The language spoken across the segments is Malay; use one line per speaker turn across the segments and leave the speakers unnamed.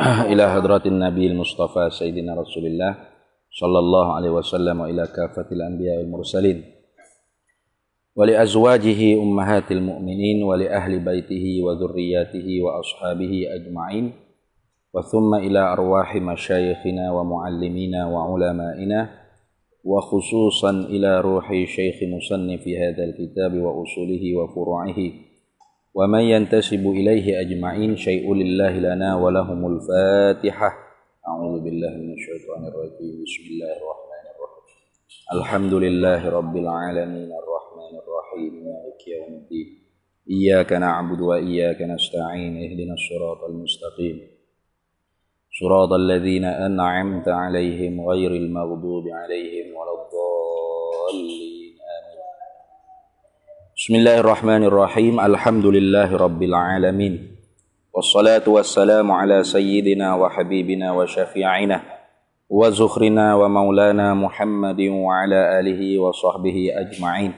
إلى حضرة النبي المصطفى سيدنا رسول الله صلى الله عليه وسلم وإلى كافة الأنبياء والمرسلين ولأزواجه أمهات المؤمنين ولأهل بيته وذرياته وأصحابه أجمعين وثم إلى أرواح مشايخنا ومعلمينا وعلمائنا وخصوصا إلى روح شيخ مصنف هذا الكتاب وأصوله وفروعه ومن ينتسب إليه أجمعين شيء لله لنا ولهم الفاتحة. أعوذ بالله من الشيطان الرجيم. بسم الله الرحمن الرحيم. الحمد لله رب العالمين الرحمن الرحيم مالك يوم الدين إياك نعبد وإياك نستعين اهدنا الصراط المستقيم صراط الذين أنعمت عليهم غير المغضوب عليهم ولا الضالين. Bismillahirrahmanirrahim. Alhamdulillahi rabbil alamin. Wassalatu wassalamu ala sayyidina wa habibina wa syafi'ina wa zukhrina wa maulana Muhammadin wa ala alihi wa sahbihi ajma'in.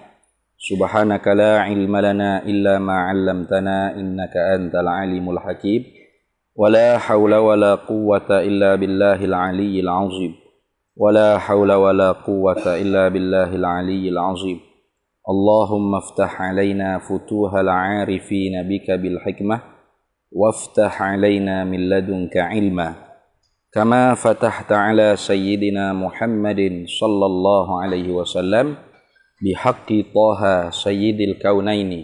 Subhanaka la ilma lana illa ma 'allamtana innaka antal alimul hakim. Wa la hawla wa la quwwata illa billahil aliyyil azim. Wa la hawla wa la quwwata illa billahil aliyyil azim. Allahumma aftah alaina futuhal arifin bika bil hikmah waftah alaina min ladunka ilma kama fatahta ala sayyidina Muhammadin sallallahu alaihi wasallam bihaqqi Taha sayyidil kaunaini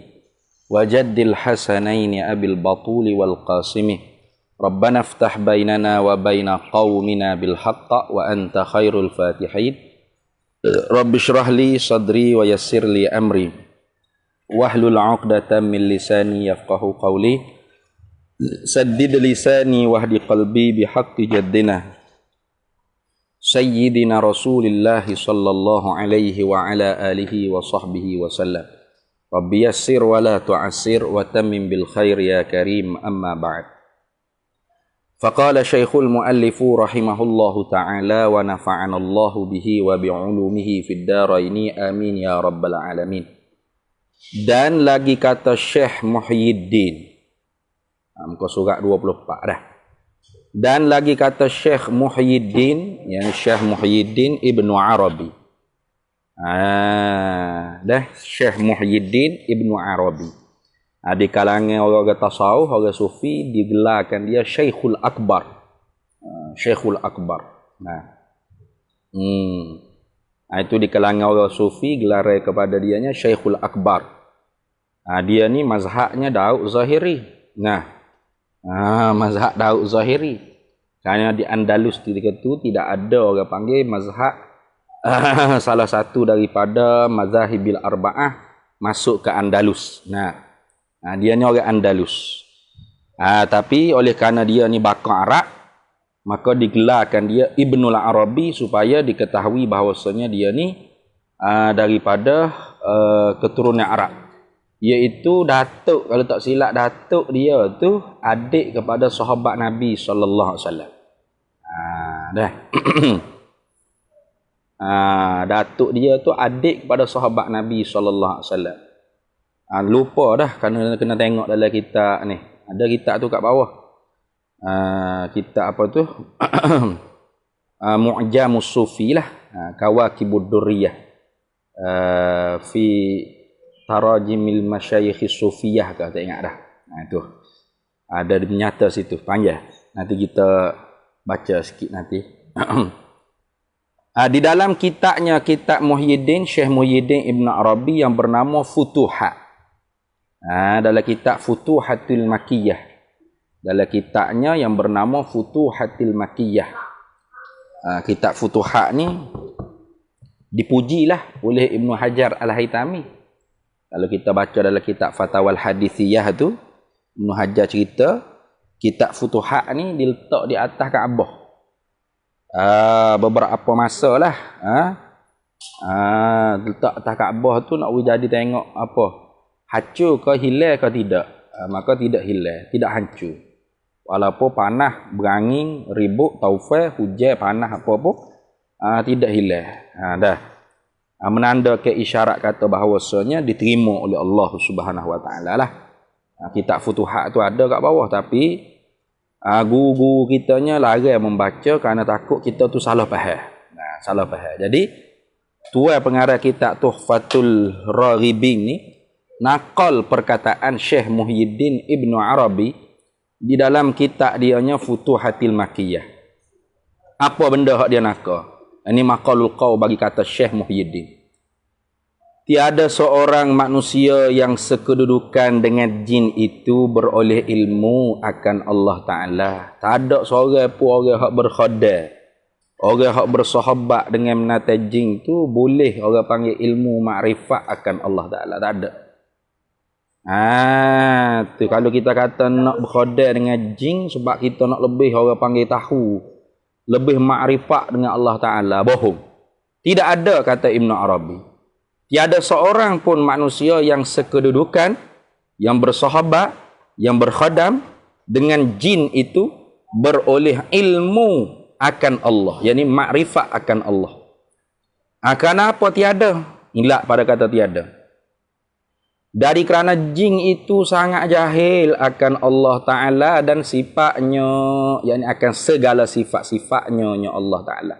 wa jaddil hasanaini abil batuli wal qasimi Rabbana aftah bainana wa baina qaumina bil haqqa wa anta khairul fatihin. Rabbi shrah li sadri wa yassir li amri wahlul 'uqdatam min lisani yafqahu qawli saddid lisani wahdi qalbi bihaqqi jaddina sayyidina Rasulillah sallallahu alaihi wa ala alihi wa sahbihi wa sallam. Rabbi yassir wa la tu'assir wa tammim bil khair ya karim, amma ba'd. Faqala Syekhul Muallifu rahimahullahu ta'ala wa nafa'ana Allahu bihi wa bi'ulumihi fid daraini amin ya rabbal alamin. Dan lagi kata Syekh Muhyiddin, muka surat 24 dah. Dan lagi kata Syekh Muhyiddin, yang Syekh Muhyiddin Ibnu Arabi. Dah Syekh Muhyiddin Ibnu Arabi. Di kalangan orang tasawuf, orang sufi digelarkan dia Syekhul Akbar. Syekhul Akbar. Itu di kalangan orang sufi gelar kepada dianya Syekhul Akbar. Dia ni mazhabnya Daud Zahiri. Mazhab Daud Zahiri. Kerana di Andalus ketika itu tidak ada orang panggil mazhab salah satu daripada mazhabil arba'ah masuk ke Andalus. Dia ni orang Andalus. Tapi oleh kerana dia ni bakar Arab, maka digelarkan dia Ibnul Arabi supaya diketahui bahawasanya dia ni daripada keturunan Arab. Iaitu datuk, kalau tak silap datuk dia tu adik kepada sahabat Nabi sallallahu alaihi wasallam. Datuk dia tu adik kepada sahabat Nabi sallallahu alaihi wasallam. Lupa dah kena tengok dalam kitab ni. Ada kitab tu kat bawah. Kitab apa tu? Mu'jamus Sufi lah. Kawakibud Durriyah. Fi Tarajimil Masyayikhis Sufiyah ke, tak ingat dah. Itu. Ada nyata situ, panjang. Nanti kita baca sikit nanti. Di dalam kitabnya, kitab Muhyiddin, Syekh Muhyiddin Ibn Arabi yang bernama Futuhat. Dalam kitab Futuhatul Makkiyah. Dalam kitabnya yang bernama Futuhatul Makkiyah. Kitab Futuhat ni dipujilah oleh Ibnu Hajar Al-Haytami. Kalau kita baca dalam kitab Fatawal Hadithiyah tu, Ibnu Hajar cerita kitab Futuhat ni diletak di atas Kaabah. Beberapa masa lah. Letak atas Kaabah tu nak jadi tengok apa, hancur ke hilang ke tidak. Maka tidak hilang, tidak hancur. Walaupun panah, berangin, ribut, taufan, hujan, panah apa-apa, tidak hilang. Menandakan isyarat kata bahawasanya diterima oleh Allah Subhanahu Wa Taala lah. Kitab Futuhat tu ada kat bawah, tapi Guru-guru kitanya larang membaca kerana takut kita tu salah faham. Salah faham. Jadi tuan pengarah kitab Tuhfatul Raghibin ni nakal perkataan Syekh Muhyiddin Ibnu Arabi di dalam kitab dianya Futuhatil Makkiyah. Apa benda hak dia nakal? Ini maqalul qaw bagi kata Syekh Muhyiddin. Tiada seorang manusia yang sekedudukan dengan jin itu beroleh ilmu akan Allah Ta'ala. Tak ada seorang pun orang yang berkhodar. Orang yang bersahabat dengan menata jin tu boleh orang panggil ilmu makrifat akan Allah Ta'ala. Tak ada. Tu kalau kita kata nak berkhodar dengan jin sebab kita nak lebih orang panggil tahu. Lebih makrifat dengan Allah Ta'ala. Bohong. Tidak ada kata Ibn Arabi. Tiada seorang pun manusia yang sekedudukan, yang bersahabat, yang berkhadam dengan jin itu beroleh ilmu akan Allah. Yang ini makrifat akan Allah. Kenapa tiada? Ilak pada kata tiada. Dari kerana jin itu sangat jahil akan Allah Ta'ala dan sifatnya, yang akan segala sifat-sifatnya Allah Ta'ala.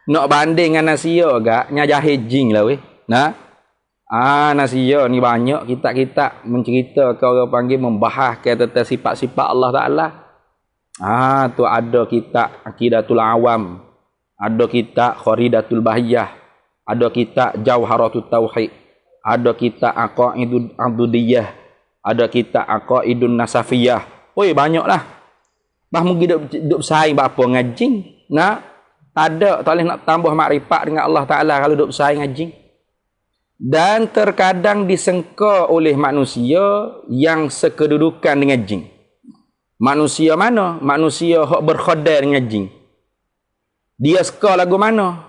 Nak banding dengan nasia gak nya jahil jin lah weh. Nasia ni banyak kitab-kitab mencerita ke orang panggil membahas tentang sifat-sifat Allah Taala. Tu ada kitab Aqidatul Awam, ada kitab Kharidatul Bahiyah, ada kitab Jauharatut Tauhid, ada kitab Aqaidul Abdudiyah, ada kitab Aqaidun Nasafiyah. Oi banyaklah. Bah mungkin duk bersaing apa ngajing. Tak boleh nak tambah makrifat dengan Allah Ta'ala kalau duk bersaing ngajing. Dan terkadang disangka oleh manusia yang sekedudukan dengan jin. Manusia mana? Manusia yang berkhadar dengan jin. Dia suka lagu mana?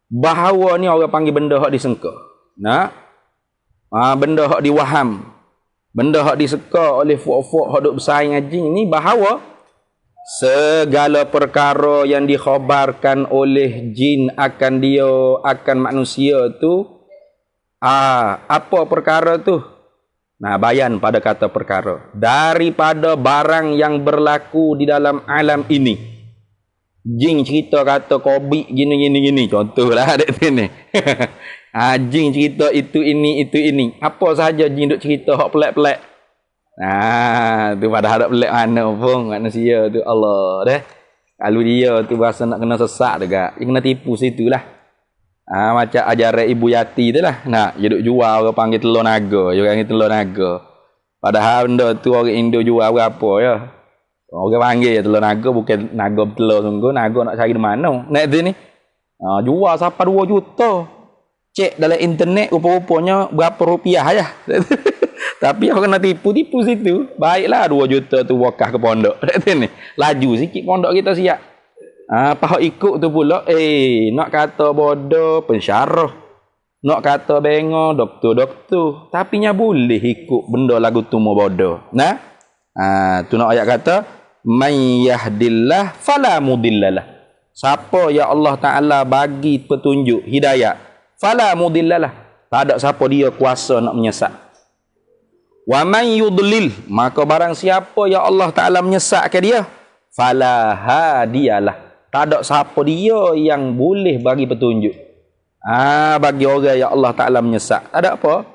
Bahawa ni orang panggil benda yang disangka. Benda yang diwaham. Benda yang disuka oleh fuak-fuak yang duk bersaing dengan jin ni bahawa segala perkara yang dikhabarkan oleh jin akan dia, akan manusia tu, apa perkara tu? Bayan pada kata perkara. Daripada barang yang berlaku di dalam alam ini. Jin cerita kata COVID gini. Contohlah ada sini. Jin cerita itu ini. Apa sahaja jin duk cerita hak pelik-pelik. Tu pada harap pelik mana pun manusia tu Allah dah. Kalau dia tu rasa nak kena sesak juga, dia kena tipu situlah. Macam ajaran Ibu Yati tu lah. Dia duk jual orang panggil telur naga, dia panggil telur naga. Padahal benda tu orang Indo jual berapa ya? Orang panggil telur naga bukan naga bertelur sungguh, naga nak cari di mana. Tu ni. Jual sampai 2 juta. Cek dalam internet rupa-rupanya berapa rupiah ya. Tapi orang kena tipu situ. Baiklah 2 juta tu wakaf ke pondok. Laju sikit pondok kita siap. Pahak ikut tu pula. Nak kata bodoh, pensyarah. Nak kata bengo, doktor. Tapi nya boleh ikut benda lagu tu mau bodoh. Tu nak ayat kata. Man yahdillah fala mudillalah. Siapa ya Allah Ta'ala bagi petunjuk, hidayah. Fala mudillalah. Tak ada siapa dia kuasa nak menyesat. Wa man yudlil, maka barang siapa ya Allah Ta'ala menyesatkan dia, fala hadiyalah. Tak ada siapa dia yang boleh bagi petunjuk. Bagi orang ya Allah Ta'ala menyesat. Tak ada apa.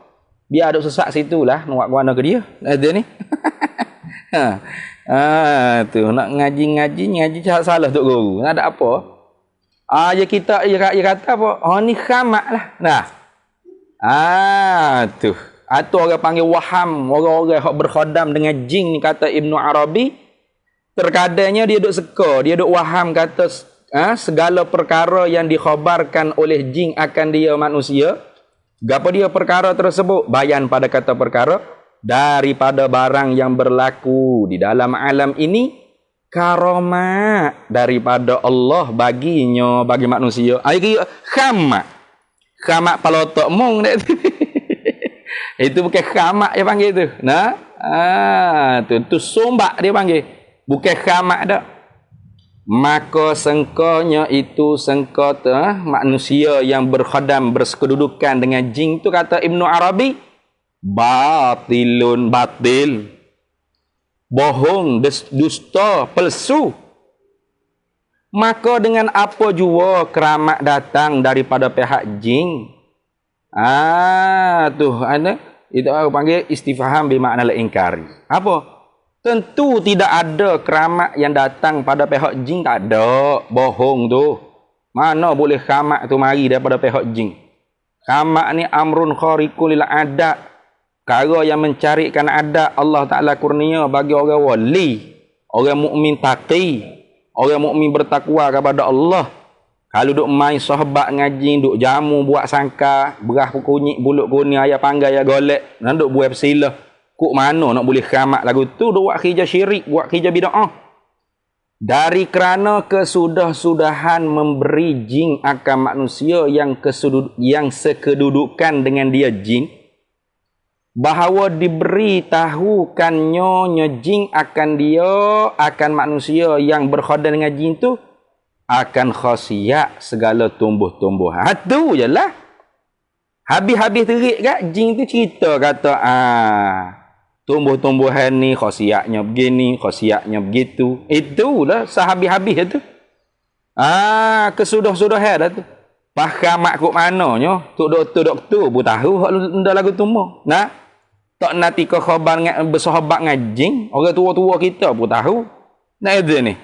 Biar ada sesat situlah, nak mana ke dia. Ada ni. Tu nak ngaji salah tok guru. Tak ada apa. Ya kita kata apa? Ni khamak lah. Tu. Atau orang panggil waham, orang-orang yang berkhadam dengan jin, kata Ibnu Arabi. Terkadangnya dia duk seka, dia duk waham kata segala perkara yang dikhabarkan oleh jin akan dia manusia. Gapa dia perkara tersebut? Bayan pada kata perkara. Daripada barang yang berlaku di dalam alam ini, karamat daripada Allah baginya, bagi manusia. Khamak. Khamak palotok mung. Itu bukan khamak dia panggil tu. Tu sombak dia panggil. Bukan khamak dak. Maka sengkanya itu sengkata manusia yang berkhadam bersekedudukan dengan jin tu, kata Ibnu Arabi, batil. bohong, dusta, palsu. Maka dengan apa jua keramat datang daripada pihak jin? Tu ada itu aku panggil istifham bermakna ingkari. Apa? Tentu tidak ada keramat yang datang pada pihak jin, tak ada. Bohong tu. Mana boleh keramat tu mari daripada pihak jin? Keramat ni amrun khariqul lil adat. Perkara yang mencarikan adat Allah Taala kurnia bagi orang wali, orang mukmin taqi, orang mukmin bertakwa kepada Allah. Kalau duk main sahabat ngaji, duk jamu buat sangka, berah kunyit bulut kuning ayah panggai ayah golek, dan duk buat bersilah. Kok mana nak boleh keramat lagu tu? Duk buat kerja syirik, buat kerja bid'ah. Dari kerana kesudah-sudahan memberi jin akan manusia yang sekedudukan dengan dia jin, bahawa diberi tahukannya jin akan dia, akan manusia yang berkhodam dengan jin tu, akan khasiat segala tumbuh-tumbuhan. Tu je lah. Habis-habis terik kat jin tu cerita kata, tumbuh-tumbuhan ni khasiatnya begini, khasiatnya begitu. Itulah sehabis-habis tu. Kesudah-sudahan dah tu. Faham mak kok mananya, tok doktor pun tahu hak ndak lagu tu mah. Nah, tak nanti kau khabar bersahabat ngajing, orang tua-tua kita pun tahu. Nah itu ni.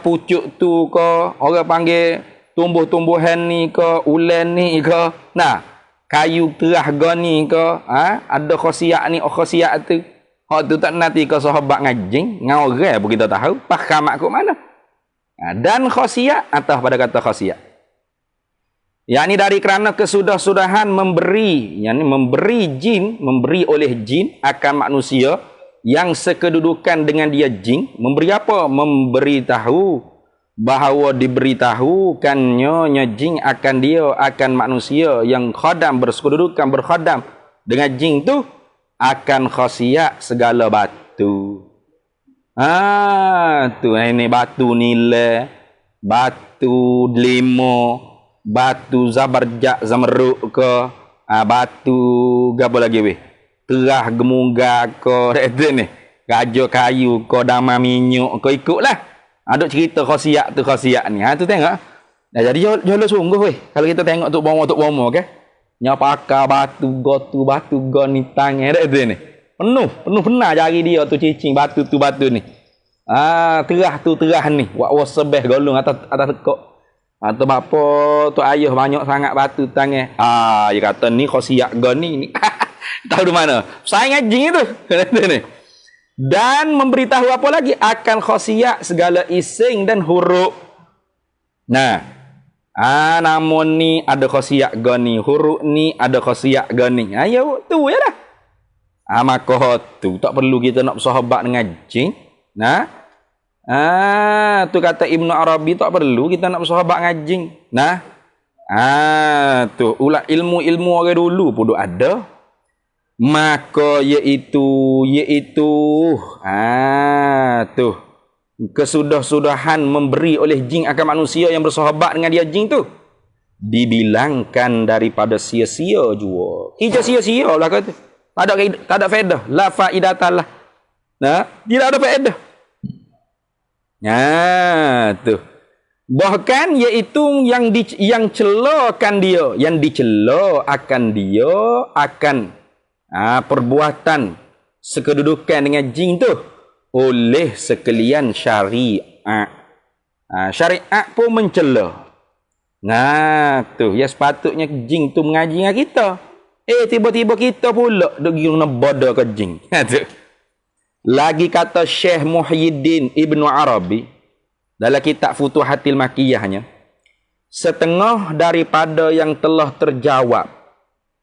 Pucuk tu ke, orang panggil tumbuh-tumbuhan ni ke, ulen ni ke. Nah, kayu terah gani ke, ada khasiat ni, khasiat tu. Hak tu tak nanti kau sahabat ngajing, ngorang pun kita tahu. Faham mak kok mana. Dan khasiat atas pada kata khasiat. Yakni dari kerana kesudah-sudahan memberi, yakni memberi oleh jin akan manusia yang sekedudukan dengan dia jin, memberi apa? Memberi tahu bahawa diberitahukannya jin akan dia, akan manusia yang khadam, bersekedudukan berkhadam dengan jin tu, akan khasiat segala batu. Tu ini batu nilai, batu delima, batu zabarjak zameruk ke, batu apa lagi weh, terah gemunggah ke, itu ni gajo kayu ke, dama minyak ke, ikutlah. Ada cerita khasiat tu, khasiat ni. Tu tengok. Jadi jolo sungguh weh kalau kita tengok tok bomo ke, nyapaka batu go ni tangan itu ni. Penuh pernah cari dia tu cicing batu ni. Terah ni, wak wasebeh golong atas tekok. Atau bapa tu ayah banyak sangat batu tangan. Dia kata ni khasiat gani ni. Tahu di mana? Saya ngajing itu. Ni. Dan memberitahu apa lagi? Akan khasiat segala ising dan huruf. Nah. Namun ni ada khasiat gani, huruf ni ada khasiat gani. Ya tu ya dah. Maka tu tak perlu kita nak bersahabat dengan jin. Nah. Tu kata Ibnu Arabi tak perlu kita nak bersahabat ngajing. Nah. Tu ulah ilmu-ilmu orang dulu pun ada. Maka iaitu tu kesudah-sudahan memberi oleh jin akan manusia yang bersahabat dengan dia jin tu dibilangkan daripada sia-sia jua. Hijau sia-sia lah kata. Tak ada faedah. La faidatalah. Nah, tidak ada faedah. Tu. Bahkan iaitu yang celakan dia, yang dicela akan dia akan perbuatan sekedudukan dengan jin tu oleh sekalian syariat. Syariat pun mencela. Tu ya sepatutnya jin tu mengaji dengan kita. Tiba-tiba kita pula duk guna bodoh ke jin. Tu. Lagi kata Syekh Muhyiddin Ibnu Arabi dalam kitab Futuhatil Makkiyahnya, setengah daripada yang telah terjawab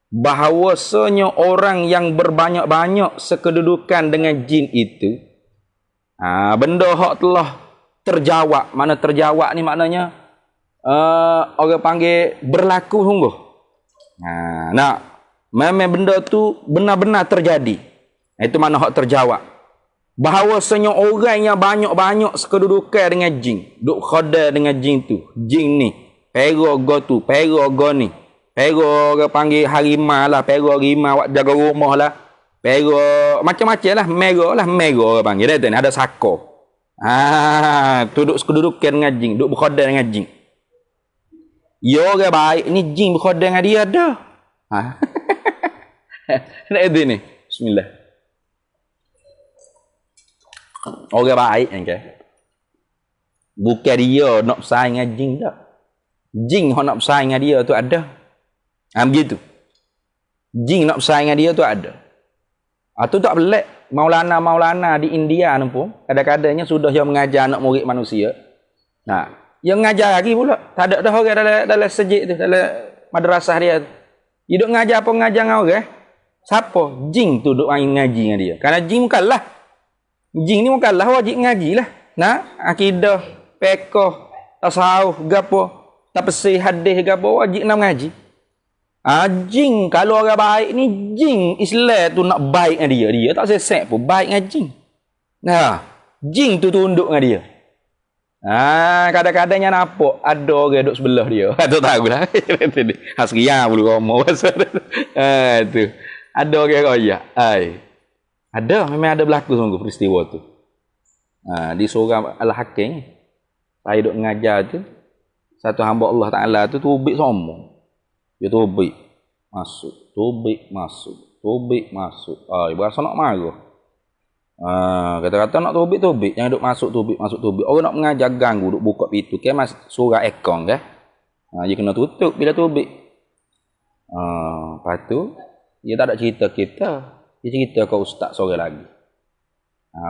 bahawasanya orang yang berbanyak-banyak sekedudukan dengan jin itu, benda hak telah terjawab. Mana terjawab ni maknanya orang panggil berlaku sungguh. Memang benda tu benar-benar terjadi. Itu mana hak terjawab. Bahawasanya orang yang banyak-banyak sekedudukan dengan jin, duk khadam dengan jin tu, jin ni pero go tu, pero go ni, pero orang panggil harimau lah, pero harimau wak jaga rumah lah, pero macam-macam lah, merah orang panggil dah ni, ada sako. Duduk kedudukan dengan jin, duduk berkhodar dengan jin. Ya orang baik ni jin berkhodar dengan dia dah. Nak ni. Bismillah. Orang baik kan. Bukan dia nak bersaing dengan jin tak. Jin yang nak bersaing dengan dia tu ada. Begitu. Jin nak bersaing dengan dia tu ada. Tu tak pelik. Maulana di India ni pun kadang-kadangnya sudah yang mengajar anak murid manusia. Yang mengajar lagi pula. Tak ada dah orang dalam sejik tu, dalam madrasah dia. Dia duk mengajar apa mengajar dengan orang. Siapa? Jin tu duk ngaji dengan dia. Kerana jin bukanlah. Jin ni bukanlah wajib ngaji lah. Akidah, fiqh, tasawuf, gapo, tafsir, hadis, gapo wajib nak ngaji. Jin kalau orang baik ni jin Islam tu nak baik dengan dia. Dia tak sesek pun baik dengan jin. Jin tu tunduk dengan dia. Kadang-kadangnya nampak ada orang duduk sebelah dia. Tak tahulah. Asriah bulu romo pasal tu. Ada orang royak. Ada, memang ada berlaku sungguh peristiwa tu. Di seorang Al-Hakim, saya duduk mengajar tu, satu hamba Allah Ta'ala tu tubik sombong. Dia tubik masuk. Berasa nak marah. Kata-kata nak tubik. Jangan duduk masuk tubik. Orang nak mengajar ganggu, duduk buka pintu. Mas surah ekong kan. Dia kena tutup bila tubik. Lepas tu, dia tak ada cerita kita. Dia cerita ke ustaz sore lagi.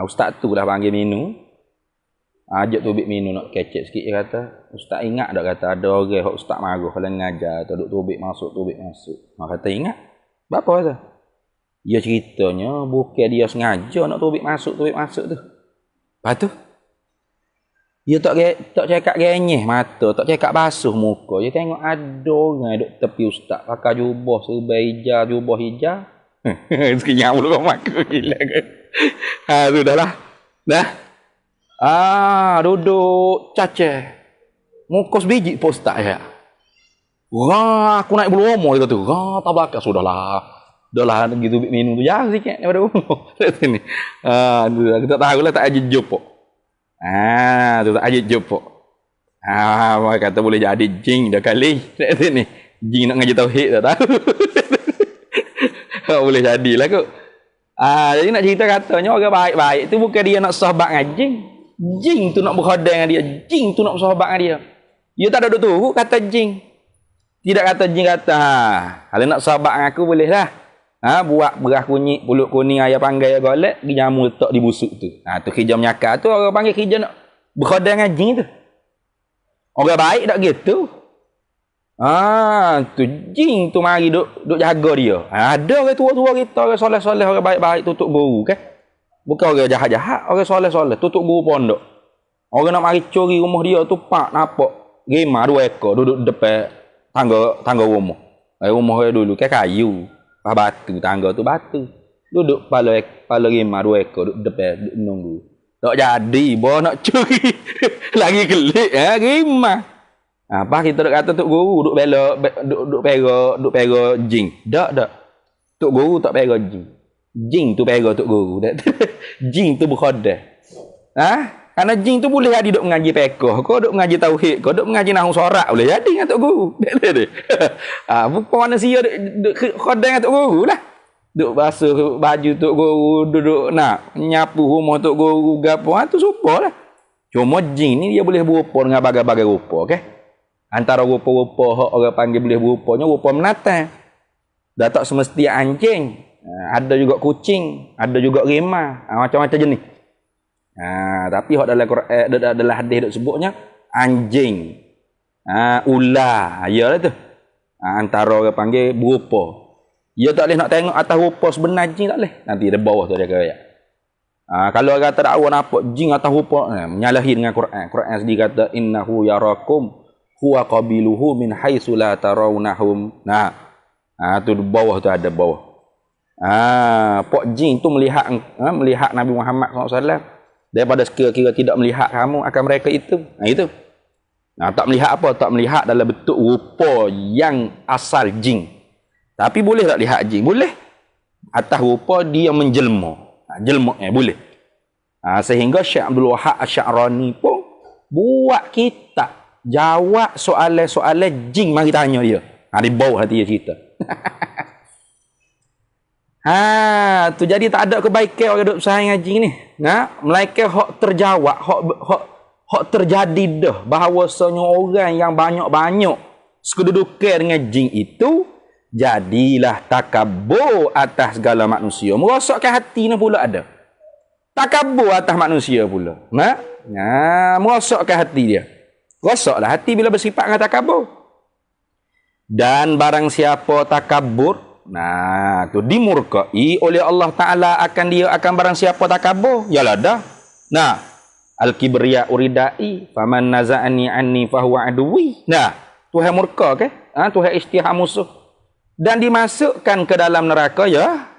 Ustaz tu dah panggil minum. Ajak tubik minum nak kecek sikit. Dia kata, ustaz ingat tak kata ada orang yang ustaz marah kalau mengajar. Duduk tubik masuk. Kata ingat. Berapa kata? Dia ceritanya bukan dia sengaja nak tubik masuk tu. Lepas tu, dia tak cakap genyeh mata, tak cakap basuh muka. Dia tengok ada orang duduk tepi ustaz. Pakai jubah serba hijau, jubah hijau. Sekian pula kau makan gila kan. Sudahlah. Dah. Duduk cacah. Muka sebiji ustaz ya. Aku naik bulu omor dia kata. Tak bakal sudahlah. Dah gitu minum tu jauh sikit daripada umur. Sini. Kita tahulah tak ajak jopok. Tu tak ajak jopok. Mereka kata boleh jadi jin dah kali. Sini. Jin nak ngaji tauhid tak tahu. Boleh jadilah kot. Jadi nak cerita katanya orang baik-baik tu bukan dia nak sahabat dengan jin. Jin tu nak berkhodar dengan dia. Jin tu nak bersahabat dengan dia. Dia tak ada duduk kata jin. Tidak kata jin kata, kalau nak sahabat dengan aku boleh lah. Buat beras kunyit, pulut kuning, ayam panggai, ayam golek, pergi jamu letak di busuk tu. Tu kerja menyakar tu orang panggil kerja nak berkhodar dengan jin tu. Orang baik tak gitu. Tu jin tu mari duk jaga dia. Ada orang tua-tua kita, orang soleh-soleh, orang baik-baik tutup guru kan. Bukan orang jahat-jahat, orang soleh-soleh tutup guru pondok. Orang nak mari curi rumah dia tu pak nampak gema 2 ekor duduk depan tangga rumah. Rumah dia dulu kan kayu. Batu tangga tu batu. Duduk kepala gema 2 ekor duduk depan duduk nunggu. Tak jadi, bawa nak curi. Lagi kelik gema. Apa kita duk kata tok guru duk bela duk pera jin. Tak. Tok guru tak pera jin. Jin tu pera tok guru. Jin tu berkhodar. Karena jin tu boleh jadi duk mengaji fiqh, kau duk mengaji tauhid, kau duk mengaji nahwu sorak boleh jadi dengan tok guru. Bukan manusia duk khodar dengan tok guru lah. Duk basuh baju tok guru, duduk nak nyapu rumah tok guru gapo tu supalah. Cuma jin ni dia boleh berupa dengan bagai-bagai rupa, okey? Antara rupa-rupa orang panggil boleh berupanya rupa menatang. Dah tak semesti anjing. Ada juga kucing, ada juga rimah, macam-macam jenis. Tapi hak dalam Quran dalam hadis dok sebutnya anjing. Ular, iyalah tu. Antara orang panggil berupa. Dia tak boleh nak tengok atas rupa sebenar jin tak boleh. Nanti di bawah tu dia kaya. Kalau orang kata dakwa nampak jin atas rupa, menyalahi dengan Quran. Quran sendiri kata innahu yarakum huwa qabiluhu min haitsu la tarawnahum. Tu di bawah tu ada bawah. Pok jin tu melihat Nabi Muhammad SAW daripada sekira-kira tidak melihat kamu akan mereka itu. Itu. Tak melihat apa? Tak melihat dalam bentuk rupa yang asal jin. Tapi boleh tak lihat jin? Boleh. Atas rupa dia menjelma. Jelma boleh. Sehingga Syekh Abdul Wahab Asy-Sya'rani pun buat kitab jawab soalan-soalan jin mari tanya dia. Di bawah hati dia cerita. Tu jadi tak ada kebaikan orang duk bersaing dengan jin ni. Melainkan hak terjawab, hak terjadi dah bahawasanya orang yang banyak-banyak sekedudukan dengan jin itu jadilah takabur atas segala manusia. Merosakkan hati ni pula ada. Takabur atas manusia pula. Merosakkan hati dia. Rosaklah hati bila bersifat dengan takabur. Dan barang siapa takabur, tu dimurkai oleh Allah Ta'ala akan barang siapa takabur. Yalah dah. Al-kibriya uridai faman naza'ani anni fahuwa aduwi. Tuhan murka ke? Tuhan isytihar musuh. Dan dimasukkan ke dalam neraka ya.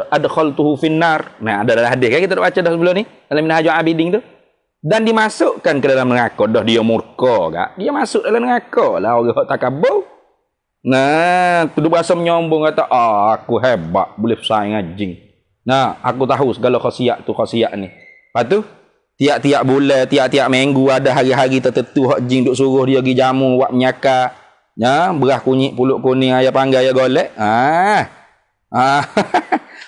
Adkhaltuhu finnar. Ada dalam hadis kan kita dah baca dah sebelum ni dalam Minhajul Abidin tu. Dan dimasukkan ke dalam neraka. Dah dia murka kak. Dia masuk dalam neraka lah orang hak takabur. Tu bahasa menyombong kata, aku hebat boleh bersaing dengan jin. Aku tahu segala khasiat tu khasiat ni. Lepas tu tiap-tiap bulan, tiap-tiap minggu ada hari-hari tertentu hak jin duk suruh dia pergi jamu buat menyakar. Beras kunyit, pulut kuning, ayam panggang, ayam golek.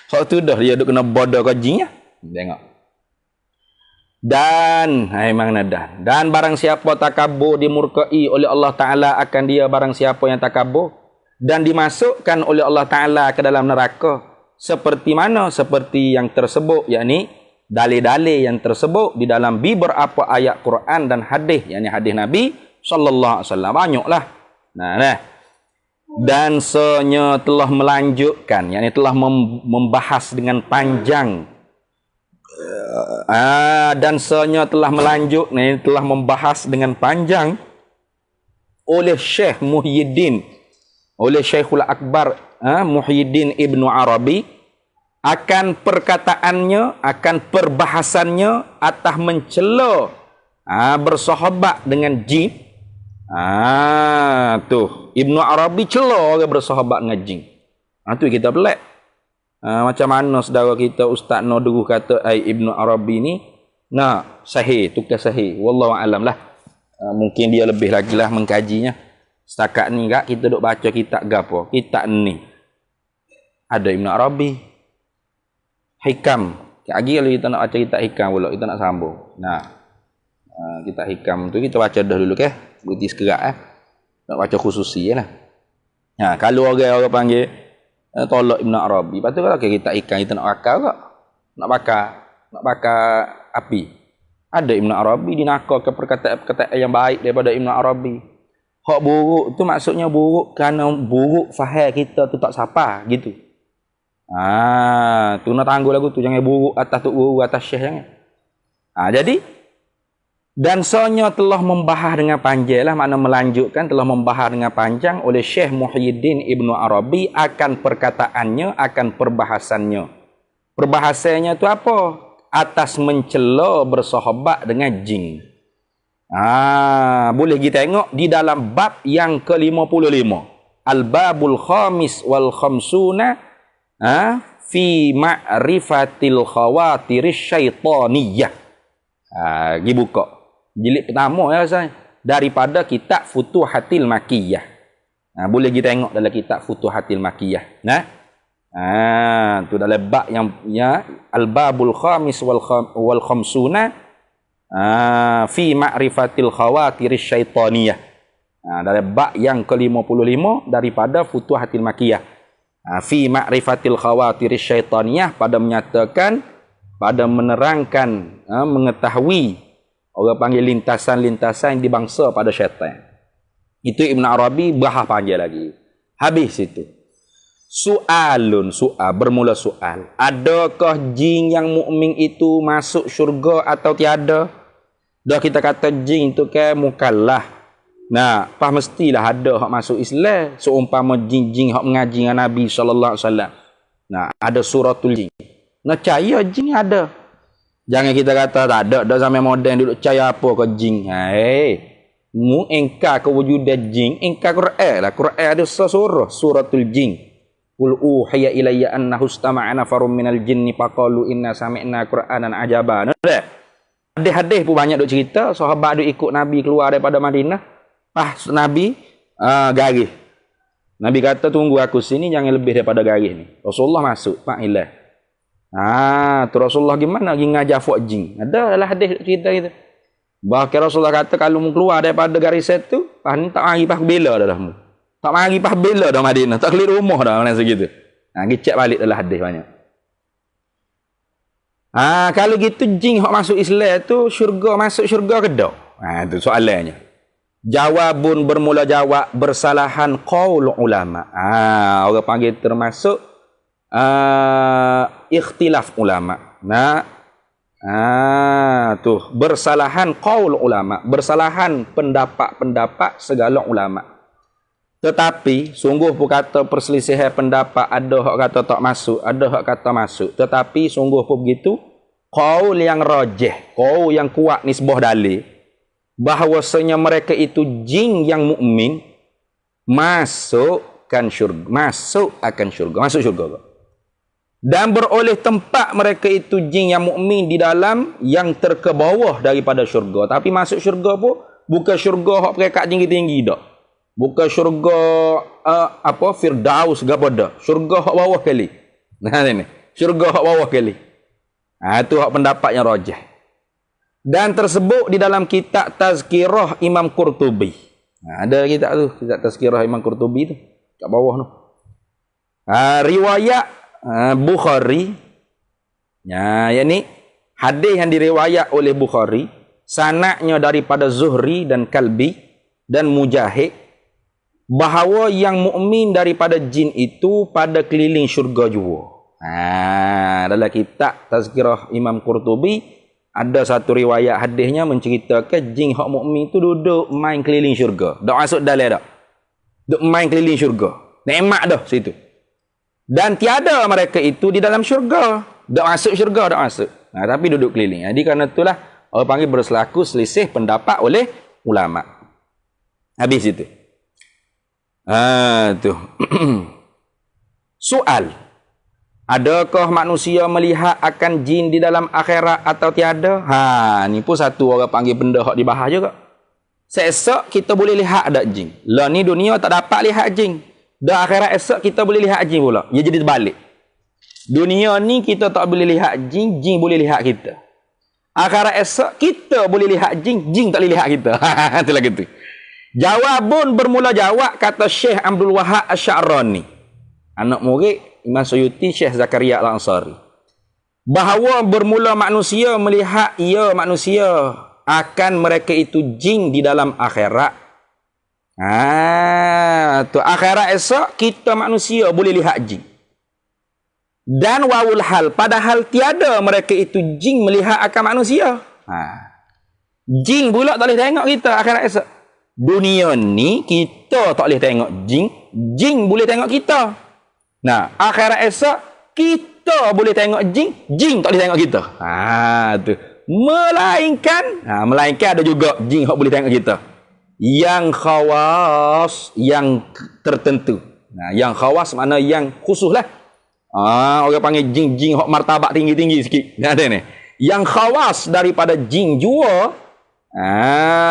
Hak tu dah dia duk kena bodoh ke jin ya. Tengok. Dan dan barang siapa takabur dimurkai oleh Allah Ta'ala akan dia barang siapa yang takabur dan dimasukkan oleh Allah Ta'ala ke dalam neraka seperti mana? Seperti yang tersebut, yakni dalil-dalil yang tersebut di dalam beberapa ayat Quran dan hadis, yakni hadis Nabi sallallahu alaihi wasallam. Banyaklah. Dan senya telah melanjutkan, yakni telah membahas dengan panjang. Dan senya telah melanjut, telah membahas dengan panjang oleh Syekh Muhyiddin, oleh Syekhul Akbar Muhyiddin Ibnu Arabi akan perkataannya, akan perbahasannya atas mencela bersahabat dengan jin. Ibnu Arabi cela orang bersahabat dengan jin. Tu kita pelik. Macam mana saudara kita Ustaz Nodru kata Ibnu Arabi ni sahih, tukar sahih. Wallahu alam lah. Mungkin dia lebih lagi lah mengkajinya. Setakat ni kak kita duk baca kitab gapo? Kitab ni ada Ibnu Arabi Hikam. Lagi kalau kita nak baca kitab Hikam pula, kita nak sambung. Kitab Hikam tu kita baca dah dulu ke? Berhenti sekerat nak baca khususi lah. Kalau orang panggil tolak Ibn Arabi. Lepas tu kalau kita ikan kita nak bakar tak? Nak bakar api. Ada Ibn Arabi dinakal ke perkataan-perkataan yang baik daripada Ibn Arabi. Hak buruk tu maksudnya buruk kerana buruk faham kita tu tak sapa gitu. Tu nak tangguh lagu tu, jangan buruk atas tu guru atas syekh jangan. Jadi dan sonya telah membahas dengan panjang lah, makna melanjutkan telah membahas dengan panjang oleh Syekh Muhyiddin Ibnu Arabi akan perkataannya, akan perbahasannya. Perbahasannya tu apa? Atas mencela bersahabat dengan jin. Boleh kita tengok di dalam bab yang ke-55. Al-babul khamis wal khamsuna fi ma'rifatil khawatiris syaitaniyah. Pergi buka jilid pertama ya Ustaz, daripada kitab Futuhatil Makkiyah. Boleh kita tengok dalam kitab Futuhatil Makkiyah. Tu dalam bab yang al-babul khamis wal khamsuna fi ma'rifatil khawatiris syaitaniyah. Dalam bab yang ke-55 daripada Futuhatil Makkiyah. Fi ma'rifatil khawatiris syaitaniyah, pada menyatakan, pada menerangkan, mengetahui orang panggil lintasan-lintasan yang dibangsa pada syaitan. Itu Ibn Arabi bahas panjang lagi. Habis itu. Soal, bermula soal. Adakah jin yang mukmin itu masuk syurga atau tiada? Dah kita kata jin itu kan mukallaf. Pas mestilah ada hak masuk Islam. Seumpama jin-jin hak mengaji dengan Nabi SAW. Ada suratul jin. Percaya jin ada. Jangan kita kata tak ada. Dah sampai moden duduk percaya apa ke jin. Mu engkar kewujudan jin. Engkar Quran lah. Quran ada surah. Suratul jin. Qul uhiya ilayya annahu istama'a nafarum minal jinni faqalu inna sami'na qur'anan ajaba. Ada hadis pun banyak duk cerita sahabat duk ikut Nabi keluar daripada Madinah. Nabi garis. Nabi kata tunggu aku sini jangan lebih daripada garis ni. Rasulullah masuk, Pak Hilah. Tu Rasulullah gimana lagi ngajar fok jin. Ada dalam hadis cerita gitu. Bahkan Rasulullah kata kalau mu keluar daripada garis itu, ni tak mari pas bela dah mu. Tak mari pas bela dah Madinah, tak kelir rumah dah macam segitu. Cek balik dalam hadis banyak. Kalau gitu jin hok masuk Islam tu syurga masuk syurga ke dak? Tu soalannya. Jawabun bermula jawab bersalahan qaul ulama. Orang panggil termasuk ikhtilaf ulama. Bersalahan qaul ulama, bersalahan pendapat-pendapat segala ulama. Tetapi sungguh pun kata perselisihan pendapat, ada hak kata tak masuk, ada hak kata masuk. Tetapi sungguh pun begitu, qaul yang rajih, qaul yang kuat nisbah dalil bahwasanya mereka itu jin yang mukmin masuk syurga. Dan beroleh tempat mereka itu jin yang mukmin di dalam yang terkebawah daripada syurga. Tapi masuk syurga pun bukan syurga hak peringkat tinggi-tinggi dak. Bukan syurga Firdaus gapo dak. Syurga hak bawah kali. Ni. Syurga hak bawah kali. Itu hak pendapat yang rajih. Dan tersebut di dalam kitab Tazkirah Imam Qurtubi. Ada kitab tu, kitab Tazkirah Imam Qurtubi tu kat bawah tu. Riwayat Bukhari. Yang ni hadis yang diriwayat oleh Bukhari, sanadnya daripada Zuhri dan Kalbi dan Mujahid, bahawa yang mukmin daripada jin itu pada keliling syurga jua. Dalam kitab Tazkirah Imam Qurtubi ada satu riwayat hadisnya menceritakan jin hak mukmin itu duduk main keliling syurga. Dak masuk dalam dak. Duk main keliling syurga. Nikmat dah situ. Dan tiada mereka itu di dalam syurga. Dak masuk syurga, dak masuk. Tapi duduk keliling. Jadi kerana itulah orang panggil berselaku selisih pendapat oleh ulama. Habis itu. Tu. Soal. Adakah manusia melihat akan jin di dalam akhirat atau tiada? Ni pun satu orang panggil benda hak dibahas juga. Seesok kita boleh lihat ada jin. Lah ni dunia tak dapat lihat jin. Dah akhirat esok kita boleh lihat jin pula. Ia jadi terbalik. Dunia ni kita tak boleh lihat jin, jin boleh lihat kita. Akhirat esok kita boleh lihat jin, jin tak boleh lihat kita. Itulah gitu. Jawabun bermula jawab kata Syekh Abdul Wahab Asy-Sya'rani, anak murid Imam Suyuti Syekh Zakaria Al-Ansari, bahawa bermula manusia melihat manusia akan mereka itu jin di dalam akhirat. Tu akhirat esok kita manusia boleh lihat jin. Dan wawul hal, padahal tiada mereka itu jin melihat akan manusia. Jin pula tak boleh tengok kita akhirat esok. Dunia ni kita tak boleh tengok jin, jin boleh tengok kita. Akhirat esok kita boleh tengok jin, jin tak boleh tengok kita. Tu. Melainkan ada juga jin hak boleh tengok kita. Yang khawas, yang tertentu. Yang khawas makna yang khusus lah. Orang panggil jin-jin hak martabat tinggi-tinggi sikit. Ada ni. Yang khawas daripada jin jua,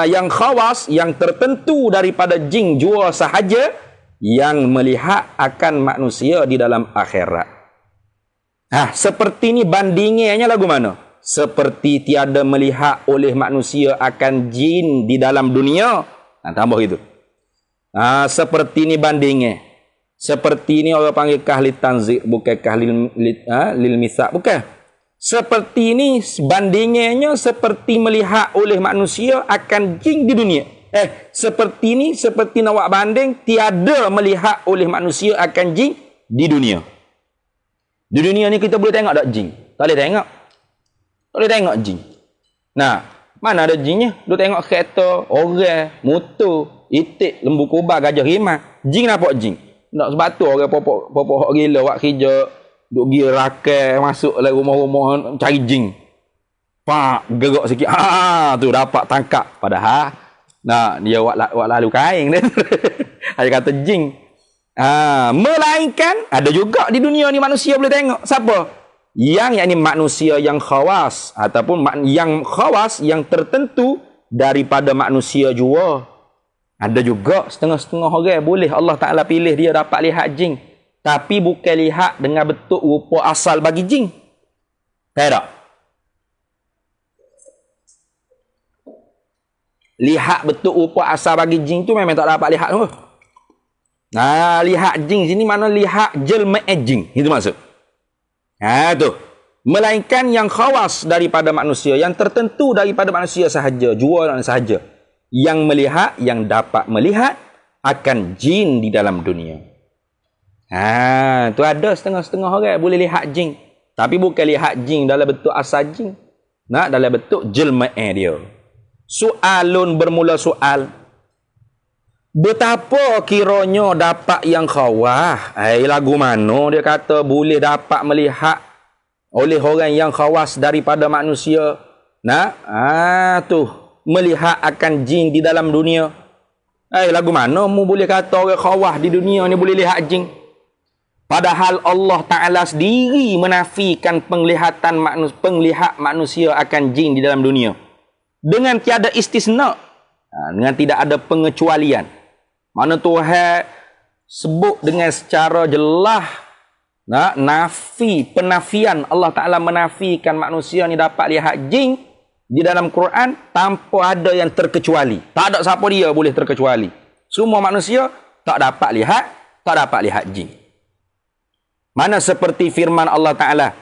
yang khawas, yang tertentu daripada jin jua sahaja yang melihat akan manusia di dalam akhirat. Seperti ni bandingannya lagu mana? Seperti tiada melihat oleh manusia akan jin di dalam dunia. Tambah itu. Seperti ni bandingnya. Seperti ni orang panggil kahli tanzir, bukan kahli lil misak, bukan. Seperti ni bandingannya seperti melihat oleh manusia akan jin di dunia. Seperti ni seperti nak banding tiada melihat oleh manusia akan jin di dunia. Di dunia ni kita boleh tengok tak jin? Tak boleh tengok. Tak boleh tengok jin. Mana ada jinnya? Dia tengok kereta, orang, motor, itik, lembu kubah, gajah rimau. Jin nampak jin. Nak sebab tu orang popok hok gila buat kerja, duk pergi rakai masuk dalam rumah-rumah cari jin. Gerak sikit. Tu dapat tangkap. Padahal dia buat lalu kain dia. Dia kata jin. Melainkan ada juga di dunia ni manusia boleh tengok. Siapa? Yang manusia yang khawas ataupun yang khawas yang tertentu daripada manusia jua. Ada juga setengah-setengah orang boleh Allah Taala pilih dia dapat lihat jin, tapi bukan lihat dengan bentuk rupa asal bagi jin. Tak. Lihat bentuk rupa asal bagi jin tu memang tak dapat lihat tu. Lihat jin sini mana lihat jelma jin. Itu maksud. Tu. Melainkan yang khawas daripada manusia, yang tertentu daripada manusia sahaja, jua dan sahaja. Yang melihat, yang dapat melihat akan jin di dalam dunia. Tu ada setengah-setengah orang boleh lihat jin. Tapi bukan lihat jin dalam bentuk asal jin. Dalam bentuk jelma dia. Soalun bermula soal. Betapa kiranya dapat yang khawah? Lagu mana dia kata boleh dapat melihat oleh orang yang khawas daripada manusia? Melihat akan jin di dalam dunia. Lagu mana mu boleh kata orang khawah di dunia ni boleh lihat jin? Padahal Allah Ta'ala sendiri menafikan penglihatan manusia akan jin di dalam dunia. Dengan tiada istisna. Dengan tidak ada pengecualian. Mana Tuhan sebut dengan secara jelas penafian. Allah Ta'ala menafikan manusia ni dapat lihat jin di dalam Quran tanpa ada yang terkecuali. Tak ada siapa dia boleh terkecuali. Semua manusia tak dapat lihat jin. Mana seperti firman Allah Ta'ala,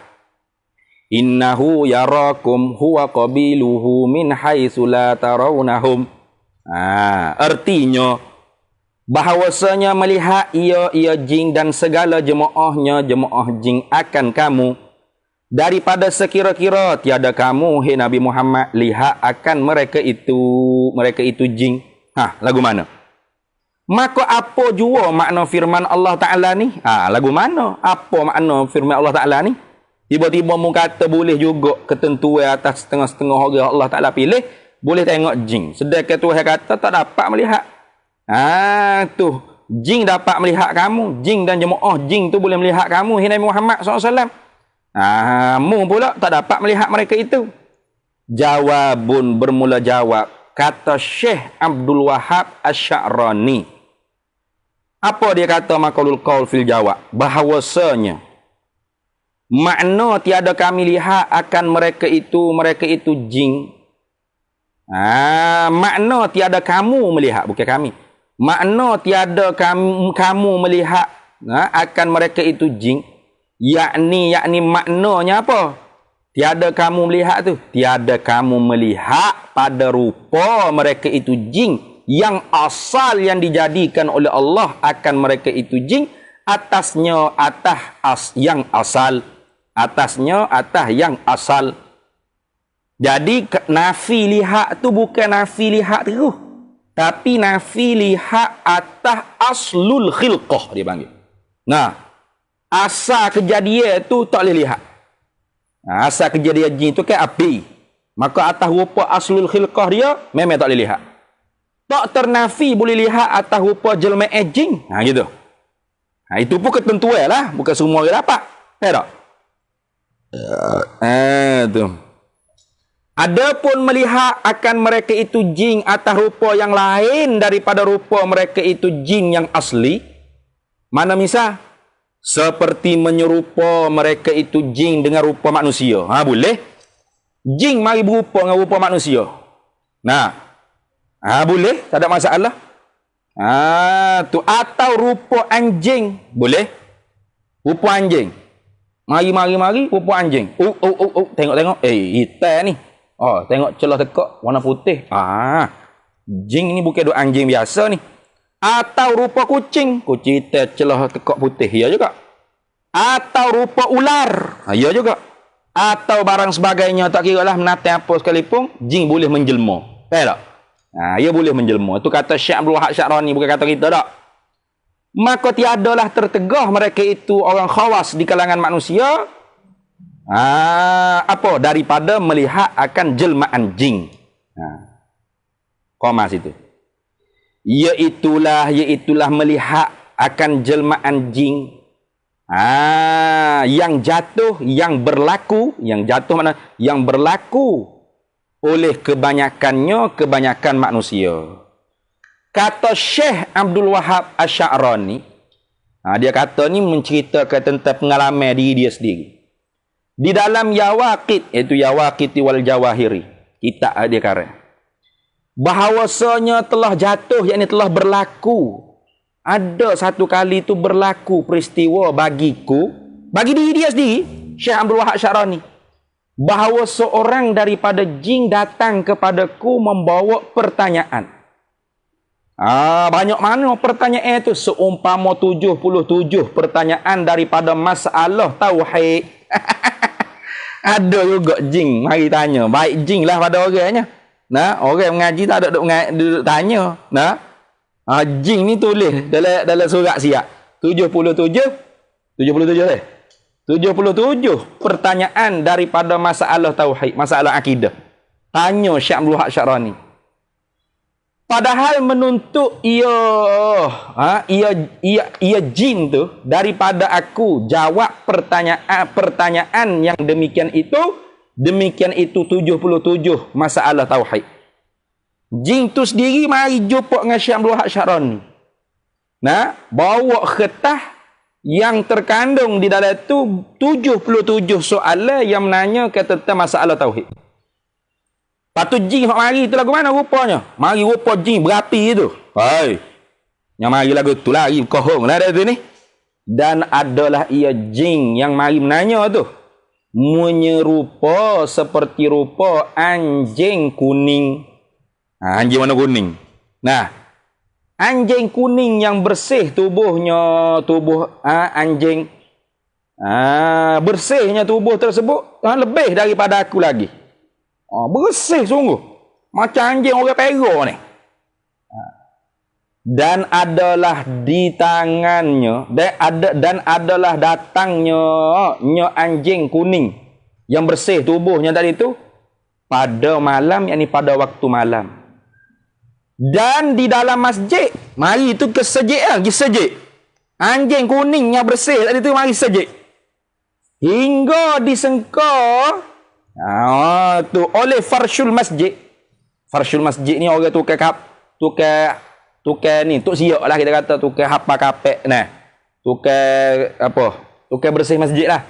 innahu yarakum huwa qabiluhu min haitsu la tarawnahum. Artinya bahawasanya melihat ia jin dan segala jemaah jin akan kamu daripada sekira-kira tiada kamu hai Nabi Muhammad lihat akan mereka itu jin. Lagu mana? Maka apa jua makna firman Allah Ta'ala ni? Lagu mana? Apa makna firman Allah Ta'ala ni? Tiba-tiba mu kata boleh juga ketentuan atas setengah-setengah orang Allah Ta'ala pilih boleh tengok jin. Sedangkan Tuhan kata tak dapat melihat. Jin dapat melihat kamu. Jin dan jemaah jin tu boleh melihat kamu. Nabi Muhammad SAW. Mu pula tak dapat melihat mereka itu. Jawabun bermula jawab. Kata Syekh Abdul Wahab Asy-Sya'rani. Apa dia kata maqalul qaul fil jawab? Bahawasanya makna tiada kami lihat akan mereka itu jin. Makna tiada kamu melihat, bukan kami. Makna tiada kamu melihat akan mereka itu jin. Yakni maknanya apa? Tiada kamu melihat tu. Tiada kamu melihat pada rupa mereka itu jin. Yang asal yang dijadikan oleh Allah akan mereka itu jin. Atasnya yang asal. Atasnya yang asal. Jadi nafi lihat tu bukan nafi lihat terus. Tapi nafi lihat atas aslul khilqah dia panggil. Asal kejadian tu tak boleh lihat. Asal kejadian jin tu kan api. Maka atas rupa aslul khilqah dia memang tak boleh lihat. Tak ternafi boleh lihat atas rupa jelma jin. Gitu. Itu pun ketentuan lah. Bukan semua orang dapat. Tak? Tu. Adapun melihat akan mereka itu jin atas rupa yang lain daripada rupa mereka itu jin yang asli. Mana misal? Seperti menyerupa mereka itu jin dengan rupa manusia. Boleh. Jin mari berupa dengan rupa manusia. Boleh. Tak ada masalah. Tu. Atau rupa anjing. Boleh. Rupa anjing. Mari, rupa anjing. Tengok. Hitam ni. Tengok celah tekak warna putih. Jin ni bukan duk anjing biasa ni. Atau rupa kucing. Kucing celah tekak putih. Ya juga. Atau rupa ular. Ya juga. Atau barang sebagainya. Tak kira lah menatang apa sekalipun. Jin boleh menjelma. Tak? Ia boleh menjelma. Itu kata Syekh Abdul Wahab Asy-Sya'rani. Bukan kata kita tak. Maka tiadalah tertegah mereka itu orang khawas di kalangan manusia. Daripada melihat akan jelmaan jin. Komas itu. Iaitulah melihat akan jelmaan jin. Yang jatuh, yang berlaku, yang jatuh mana? Yang berlaku oleh kebanyakan manusia. Kata Syekh Abdul Wahab Asy'arani, dia kata ni menceritakan tentang pengalaman diri dia sendiri. Di dalam Yawaqit, iaitu Yawaqiti wal Jawahiri, kitab dia karang, bahawasanya telah jatuh, yakni telah berlaku. Ada satu kali itu berlaku peristiwa bagiku, bagi diri dia sendiri, Syekh Abdul Wahab Asy'arani, bahawa seorang daripada jin datang kepadaku membawa pertanyaan. Banyak mana pertanyaan itu? Seumpama 77 pertanyaan daripada masalah tauhid. Ada juga jin mari tanya. Baik jin lah pada orangnya. Orang mengaji tak ada duduk tanya. Jin ni tulis dalam surat siap. 77 77 pertanyaan daripada masalah tauhid, masalah akidah. Tanya Syekh Abdul Wahab Asy'arani. Padahal menuntut ia jin tu daripada aku jawab pertanyaan yang demikian itu 77 masalah tauhid. Jin tu sendiri mari jumpa dengan Syekh Abdul Wahab Asy'arani. Bawa kertas yang terkandung di dalam tu 77 soalan yang menanya tentang masalah tauhid. Patu jin hak mari tu lagu mana rupanya? Mari rupa jin berapi tu. Yang mari lagu tu lari kohong lah dia tu ni. Dan adalah ia jin yang mari menanya tu, menyerupa seperti rupa anjing kuning. Anjing warna kuning. Anjing kuning yang bersih tubuhnya, anjing bersihnya tubuh tersebut lebih daripada aku lagi. Bersih sungguh. Macam anjing orang Perak ni. Dan adalah di tangannya, dan adalah datangnya anjing kuning yang bersih tubuhnya tadi itu pada malam, yakni pada waktu malam. Dan di dalam masjid, mari itu kesejik lagi sejik. Anjing kuning yang bersih tadi itu mari sejik. Hingga disengka tu oleh farsyul masjid. Farsyul masjid ni orang tukar ni, tok siap lah kita kata, tukar hapa kapek nah. Tukar bersih masjid lah.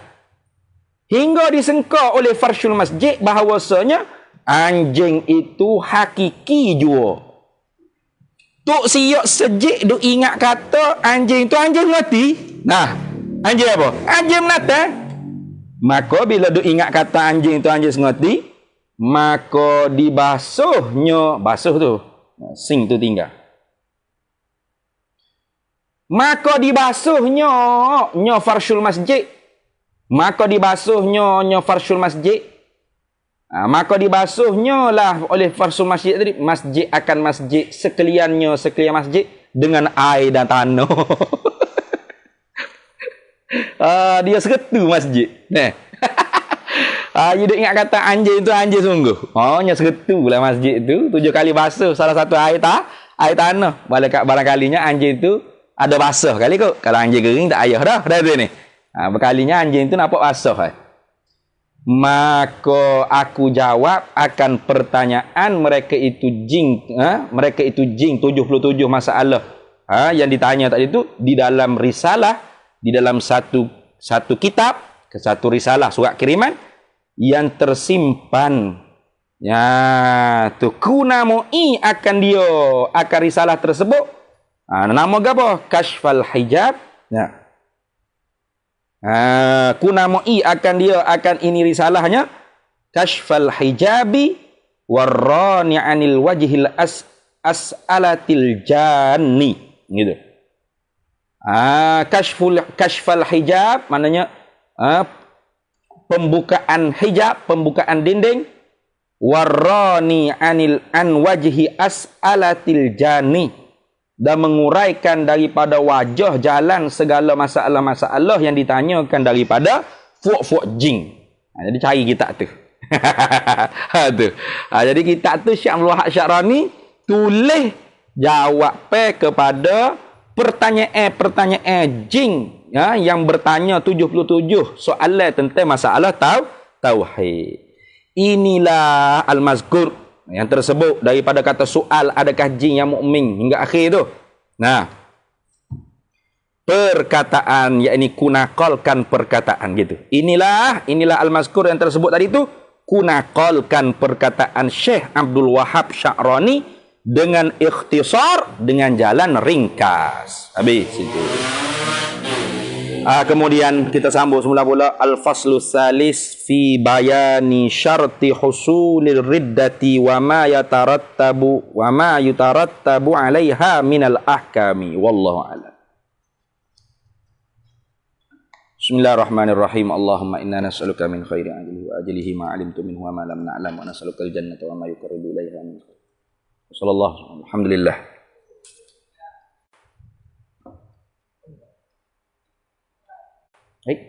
Hingga disengka oleh farsyul masjid bahawasanya anjing itu hakiki jua. Tok siap sejik duk ingat kata anjing tu anjing mati. Anjing apa? Anjing menata. Maka bila duk ingat kata anjing tu anjing mati, maka dibasuhnya, basuh tu sing tu tinggal. Maka dibasuhnya farsyul masjid. Maka dibasuhnya farsyul masjid. Maka dibasuhnya lah oleh farsyul masjid tadi, masjid akan masjid, sekalian masjid dengan air dan tanah. Dia seketu masjid. You duk ingat kata anjing tu anjing sungguh. Nya seketu lah masjid tu. 7 kali basuh salah satu air tanah. Barangkalinya anjing tu ada basah kali kot. Kalau anjing kering tak ayah dah tu ni. Berkalinya anjing tu nampak basah. Maka aku jawab akan pertanyaan mereka itu jin. Mereka itu jin 77 masalah yang ditanya tadi itu di dalam risalah, di dalam satu kitab, satu risalah surat kiriman yang tersimpan. Tu kunamui akan risalah tersebut. Nama apa? Kashfal hijab. Kunamui akan ini risalahnya Kashfal hijabi warrani anil wajhil as'alatil janni gitu. Kashfal hijab maknanya pembukaan hijab, pembukaan dinding, warrani an wajhi as'alatil janni, dan menguraikan daripada wajah jalan segala masalah-masalah yang ditanyakan daripada fuak-fuak jin. Jadi cari kitab tu. Jadi kitab tu Syekh Abdul Wahab Asy'arani tulis jawab kepada pertanyaan jing ya, yang bertanya 77 soalan tentang masalah tauhid. Inilah al-mazkur yang tersebut daripada kata soal adakah jin yang mukmin hingga akhir tu. Nah, perkataan yakni kunakolkan perkataan gitu. Inilah al-mazkur yang tersebut tadi tu, kunakolkan perkataan Syekh Abdul Wahab Sya'rani dengan ikhtisar, dengan jalan ringkas. Habis itu. Kemudian kita sambung semula pula al-faslu salis fi bayani syarti husulir riddati wa ma yutarattabu 'alaiha minal ahkami wallahu a'lam. Bismillahirrahmanirrahim. Allahumma inna nas'aluka min khairi ajlihi wa ajlihi ma 'alimtu minhu wa ma lam na'lam wa nas'aluka al-jannata wa ma yuqarribu ilaiha min khair. Sallallahu alhamdulillah. Baik.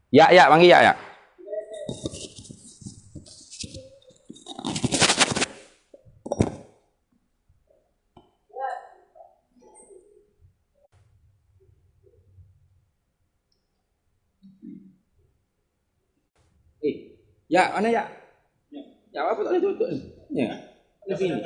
Ya, panggil ya. Ya, mana ya? Ya, apa tak boleh tutup ni? Ya. Lebih ni.